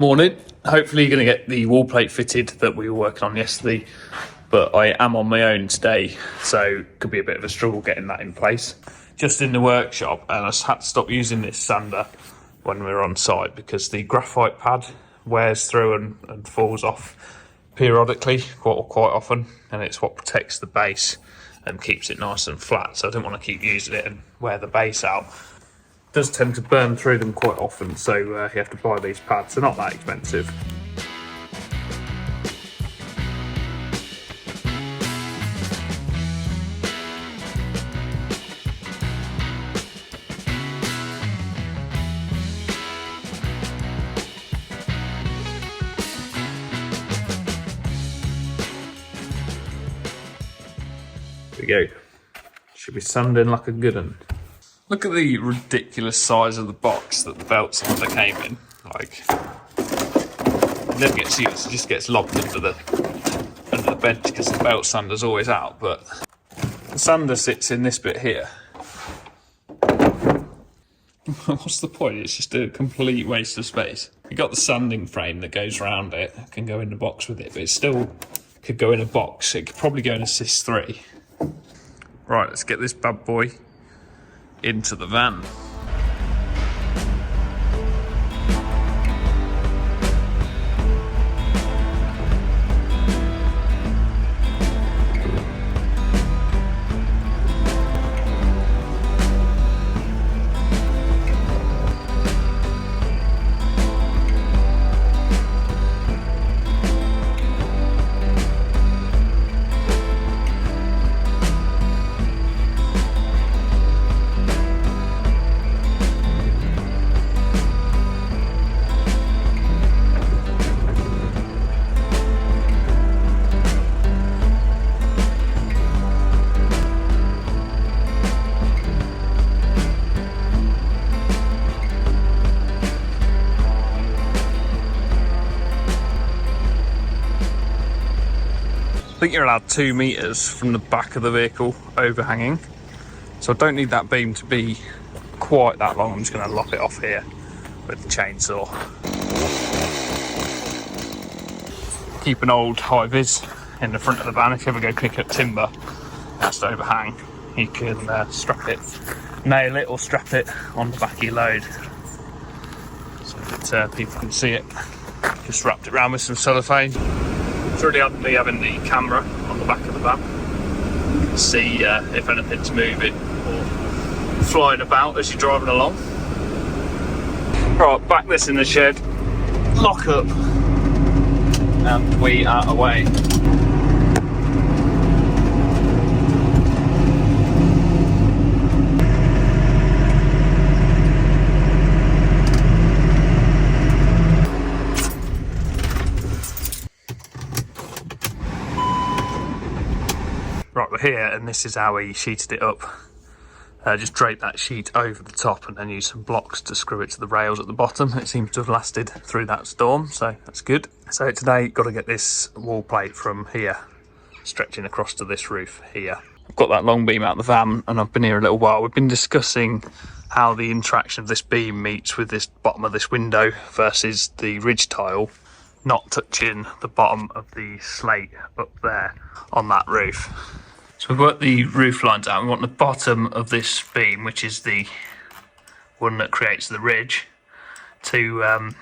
Morning. Hopefully you're going to get the wall plate fitted that we were working on yesterday, but I am on my own today, so it could be a bit of a struggle getting that in place. Just in the workshop, and I had to stop using this sander when we were on site because the graphite pad wears through and falls off periodically, quite often, and it's what protects the base and keeps it nice and flat, so I didn't want to keep using it and wear the base out. Does tend to burn through them quite often, so you have to buy these pads. They're not that expensive. There we go. Should be sanding like a good one. Look at the ridiculous size of the box that the belt sander came in. Like, it never gets used, it just gets lobbed under the bench because the belt sander's always out, but the sander sits in this bit here. What's the point? It's just a complete waste of space. You've got the sanding frame that goes around it, can go in the box with it, but it still could go in a box. It could probably go in a Sys 3. Right, let's get this bad boy into the van. I think you're allowed 2 metres from the back of the vehicle overhanging, so I don't need that beam to be quite that long. I'm just going to lop it off here with the chainsaw. Keep an old high-vis in the front of the van. If you ever go pick up timber that's to overhang, you can strap it, nail it or strap it on the back of your load so that people can see it. Just wrapped it around with some cellophane. It's really handy having the camera on the back of the van to see if anything's moving or flying about as you're driving along. Right, back this in the shed, lock up, and we are away. Right, we're here, and this is how we sheeted it up. Just drape that sheet over the top and then use some blocks to screw it to the rails at the bottom. It seems to have lasted through that storm, so that's good. So today, got to get this wall plate from here, stretching across to this roof here. I've got that long beam out of the van, and I've been here a little while. We've been discussing how the interaction of this beam meets with this bottom of this window versus the ridge tile not touching the bottom of the slate up there on that roof. So we've got the roof lines out. We want the bottom of this beam, which is the one that creates the ridge, to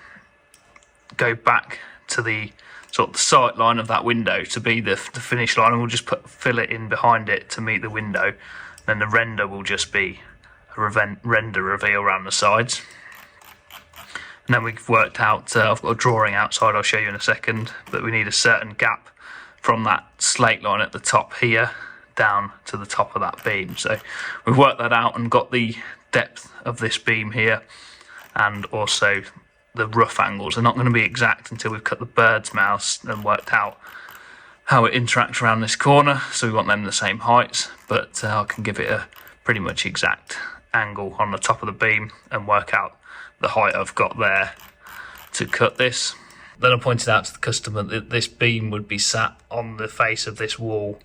go back to the sort of the sight line of that window to be the finish line, and we'll just fill it in behind it to meet the window. Then the render will just be a render reveal around the sides. And then we've worked out, I've got a drawing outside I'll show you in a second, but we need a certain gap from that slate line at the top here down to the top of that beam. So we've worked that out and got the depth of this beam here and also the rough angles. They're not going to be exact until we've cut the bird's mouth and worked out how it interacts around this corner, so we want them the same heights, but I can give it a pretty much exact angle on the top of the beam and work out the height I've got there to cut this. Then I pointed out to the customer that this beam would be sat on the face of this wall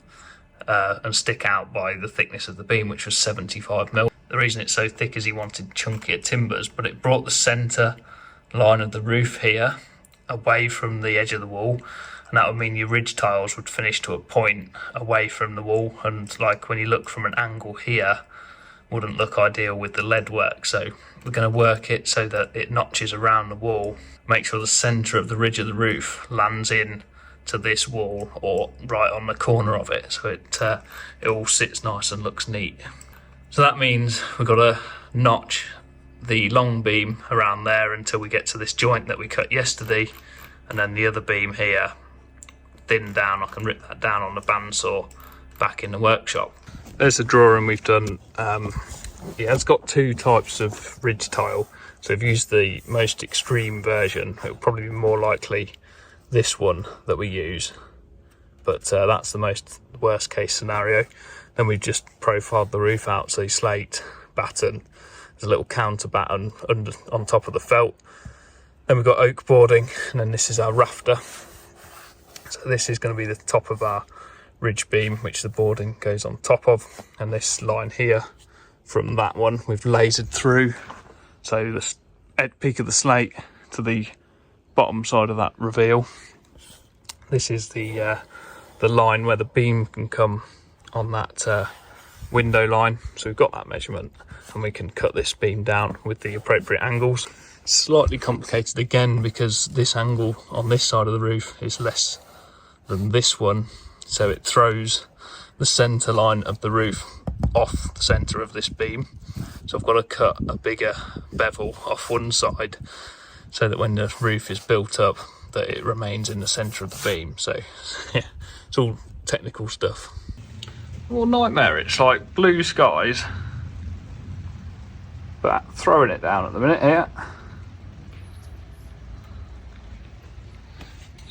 and stick out by the thickness of the beam, which was 75mm. The reason it's so thick is he wanted chunkier timbers, but it brought the centre line of the roof here away from the edge of the wall, and that would mean your ridge tiles would finish to a point away from the wall, and like when you look from an angle here, wouldn't look ideal with the lead work. So we're going to work it so that it notches around the wall, make sure the centre of the ridge of the roof lands in to this wall or right on the corner of it, so it all sits nice and looks neat. So that means we've got to notch the long beam around there until we get to this joint that we cut yesterday, and then the other beam here thin down. I can rip that down on the bandsaw back in the workshop. There's a drawing we've done. Yeah, it's got two types of ridge tile, so if you use the most extreme version, it'll probably be more likely this one that we use, but that's the worst case scenario. Then we've just profiled the roof out, so slate batten, there's a little counter batten on top of the felt. Then we've got oak boarding, and then this is our rafter. So this is going to be the top of our ridge beam, which the boarding goes on top of, and this line here from that one we've lasered through, so the peak of the slate to the bottom side of that reveal. This is the line where the beam can come on that window line, so we've got that measurement and we can cut this beam down with the appropriate angles. Slightly complicated again because this angle on this side of the roof is less than this one, so it throws the centre line of the roof off the centre of this beam. So I've got to cut a bigger bevel off one side so that when the roof is built up that it remains in the centre of the beam. So yeah, it's all technical stuff. Well, nightmare, it's like blue skies, but throwing it down at the minute here.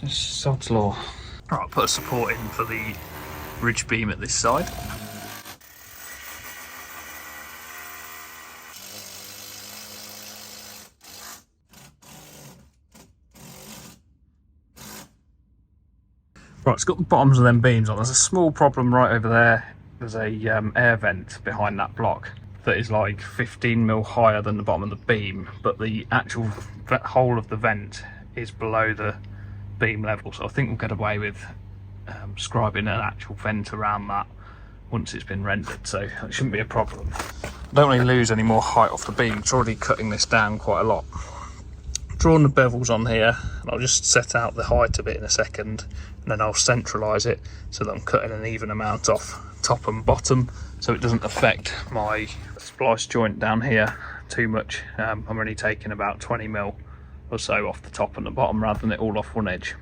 Just sod's law. Right, put a support in for the ridge beam at this side. Right, it's got the bottoms of them beams on. There's a small problem right over there. There's a air vent behind that block that is like 15mm higher than the bottom of the beam, but the actual hole of the vent is below the beam level. So I think we'll get away with scribing an actual vent around that once it's been rendered, so it shouldn't be a problem. Don't really lose any more height off the beam. It's already cutting this down quite a lot. Drawn the bevels on here, and I'll just set out the height of it in a second, and then I'll centralise it so that I'm cutting an even amount off top and bottom, so it doesn't affect my splice joint down here too much. I'm only taking about 20mm or so off the top and the bottom rather than it all off one edge.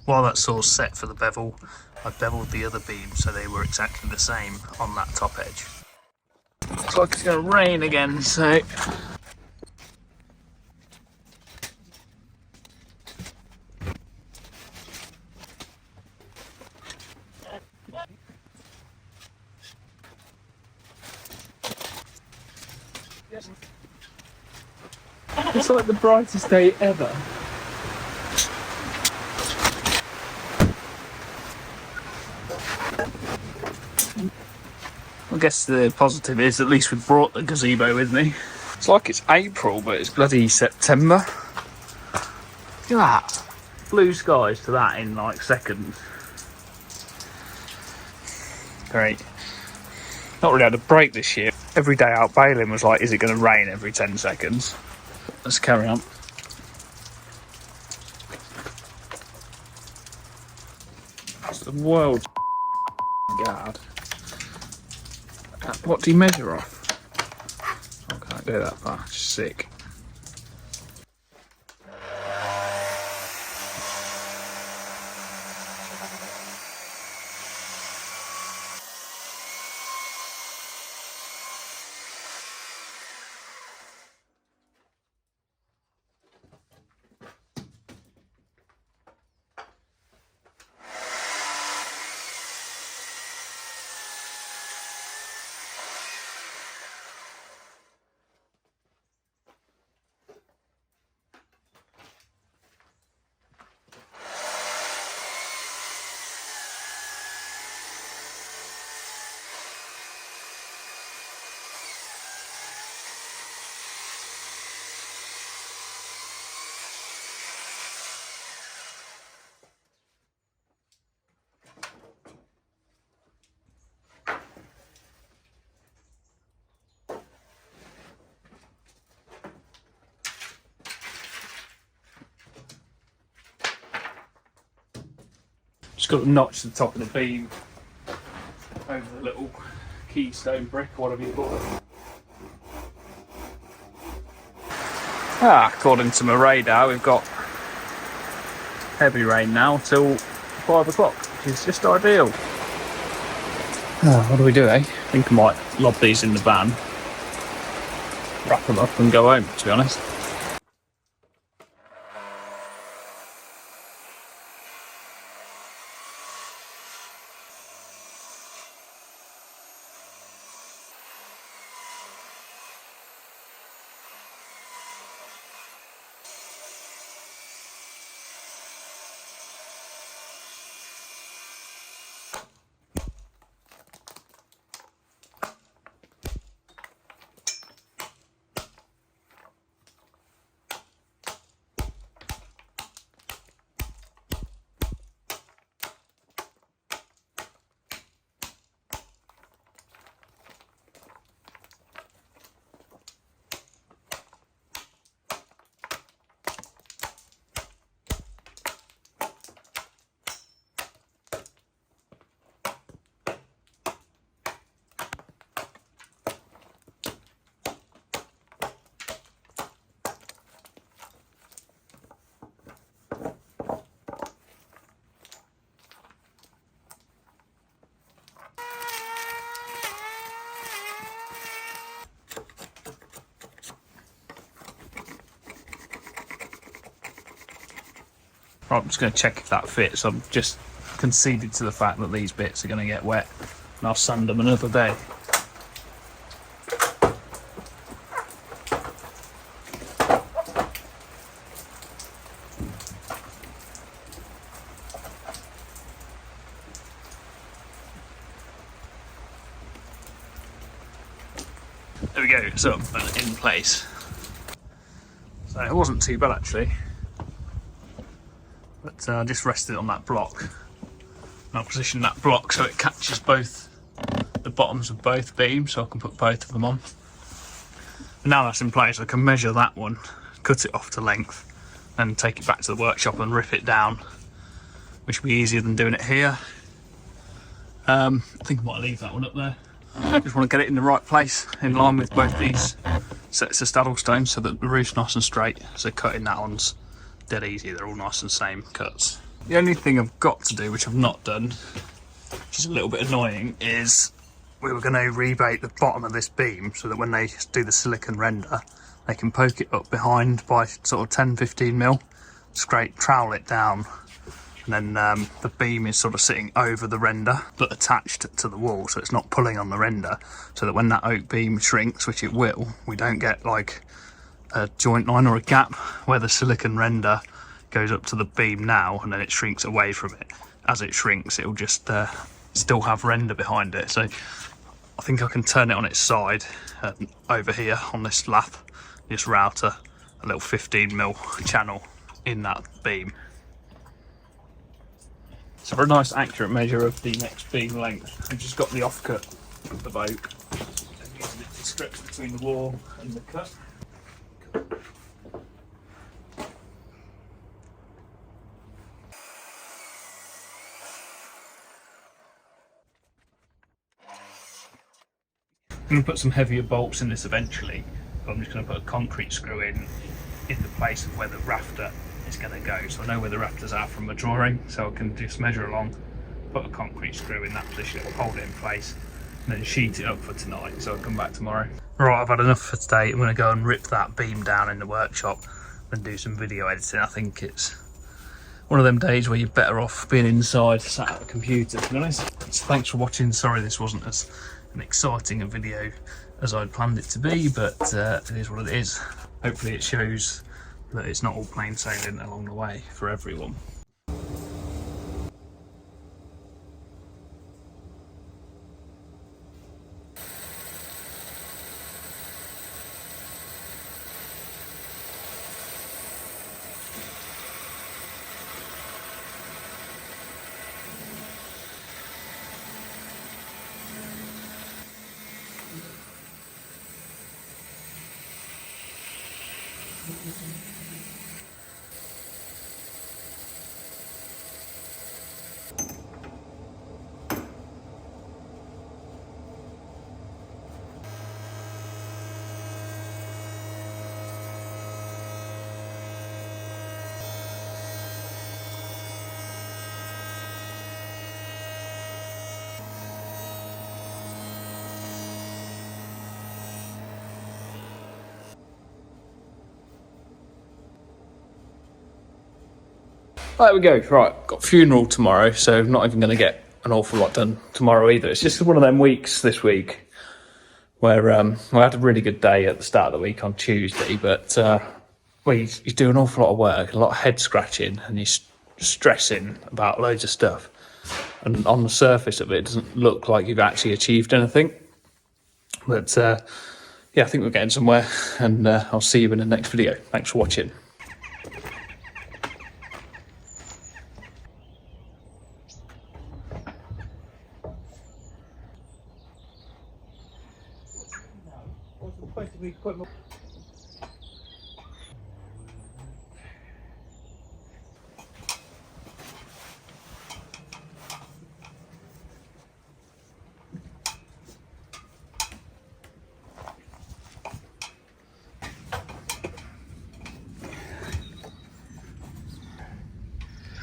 While that's all set for the bevel, I beveled the other beams so they were exactly the same on that top edge. Looks like it's going to rain again, so... It's like the brightest day ever. I guess the positive is at least we brought the gazebo with me. It's like it's April, but it's bloody September. Look at that. Blue skies to that in like seconds. Great. Not really had a break this year. Every day out bailing was like, is it going to rain every 10 seconds? Let's carry on. That's the world's guard. What do you measure off? I can't do that far. Sick. Just got to notch the top of the beam over the little keystone brick, or whatever you call it. According to my radar, we've got heavy rain now till 5 o'clock, which is just ideal. What do we do, eh? I think I might lob these in the van, wrap them up and go home, to be honest. Right, I'm just going to check if that fits. I've just conceded to the fact that these bits are going to get wet, and I'll sand them another day. There we go, it's up and in place. So it wasn't too bad actually. But I just rested on that block. And I'll position that block so it catches both the bottoms of both beams, so I can put both of them on. And now that's in place, I can measure that one, cut it off to length, and take it back to the workshop and rip it down, which will be easier than doing it here. I think I might leave that one up there. Just want to get it in the right place, in line with both these sets of saddle stones, so that the roof's nice and straight. So cutting that on's dead easy, they're all nice and same cuts. The only thing I've got to do, which I've not done, which is a little bit annoying, is we were going to rebate the bottom of this beam so that when they do the silicon render, they can poke it up behind by sort of 10-15 mil, straight trowel it down, and then the beam is sort of sitting over the render but attached to the wall, so it's not pulling on the render, so that when that oak beam shrinks, which it will, we don't get like a joint line or a gap where the silicon render goes up to the beam now and then it shrinks away from it. As it shrinks, it will just still have render behind it. So I think I can turn it on its side over here on this lap, just router a little 15mm channel in that beam. So for a nice accurate measure of the next beam length, I've just got the offcut of the oak and using it to stretch between the wall and the cut. I'm going to put some heavier bolts in this eventually, but I'm just going to put a concrete screw in the place of where the rafter is going to go. So I know where the rafters are from my drawing, so I can just measure along, put a concrete screw in that position, hold it in place, and then sheet it up for tonight so I'll come back tomorrow. Right, I've had enough for today. I'm going to go and rip that beam down in the workshop and do some video editing. I think it's one of them days where you're better off being inside, sat at the computer, to be honest. So thanks for watching. Sorry this wasn't as an exciting a video as I'd planned it to be, but it is what it is. Hopefully it shows that it's not all plain sailing along the way for everyone. There we go. Right, got funeral tomorrow, so I'm not even going to get an awful lot done tomorrow either. It's just one of them weeks this week where I had a really good day at the start of the week on Tuesday, but you do an awful lot of work, a lot of head scratching, and you're stressing about loads of stuff. And on the surface of it, it doesn't look like you've actually achieved anything. But yeah, I think we're getting somewhere, and I'll see you in the next video. Thanks for watching.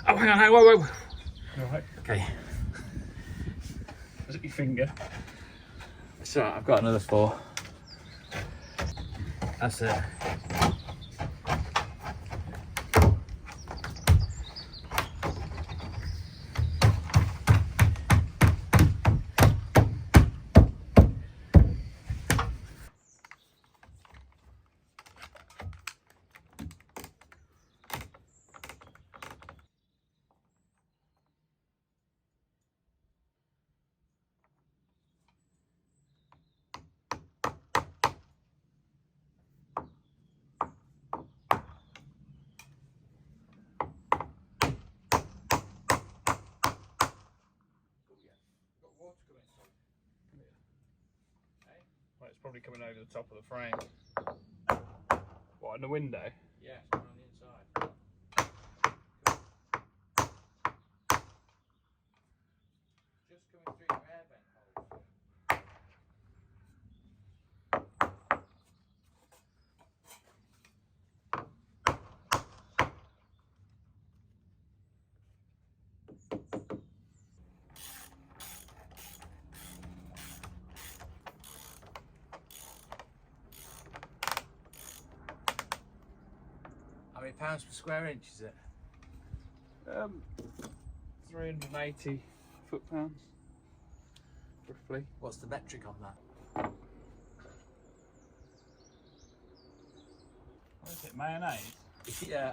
Oh, hang on, whoa. Alright. Okay. Is it your finger? It's alright, I've got another 4. That's it. Well, it's probably coming over the top of the frame. What, in the window? Yeah, it's coming on the inside. Just coming through your air vent holes. How many pounds per square inch is it? 380 foot-pounds, roughly. What's the metric on that? What is it, mayonnaise? Yeah,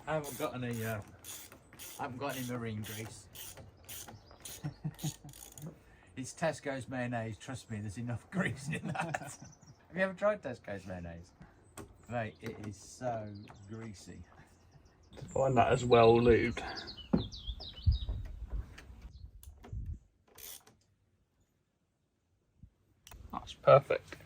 I haven't got any marine grease. It's Tesco's mayonnaise, trust me, there's enough grease in that. Have you ever tried Tesco's mayonnaise? Mate, it is so greasy. To find that as well lubed. That's perfect.